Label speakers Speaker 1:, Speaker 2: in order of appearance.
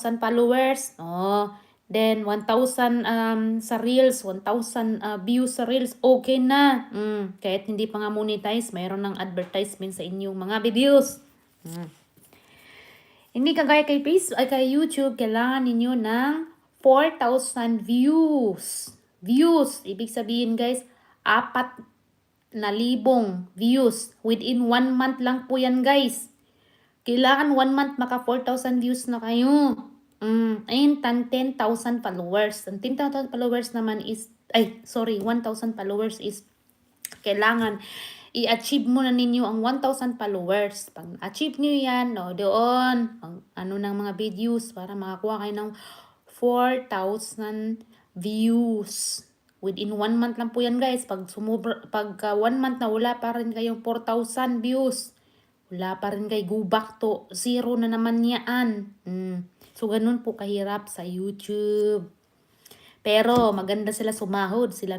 Speaker 1: followers. Oh, then 1,000 sa Reels, 1,000 views sa Reels, okay na. Kahit hindi pa nga monetize, mayroon ng advertisement sa inyong mga videos. Hindi kagaya kay Facebook, ay kay YouTube, kailangan ninyo ng 4,000 views. Views, ibig sabihin guys, 4,000 views. Within 1 month lang po yan guys. Kailangan 1 month maka 4,000 views na kayo. Ayun, 10,000 followers. Ang 10,000 followers naman is, 1,000 followers is, kailangan i-achieve mo na ninyo ang 1,000 followers. Pag achieve nyo yan, no, doon, ng mga videos para makakuha kayo ng 4,000 views. Within 1 month lang po yan guys. Pag 1 month na wala pa rin kayong 4,000 views, wala pa rin kayo, go back to zero na naman yan. So, ganun po kahirap sa YouTube. Pero maganda sila sumahod. Sila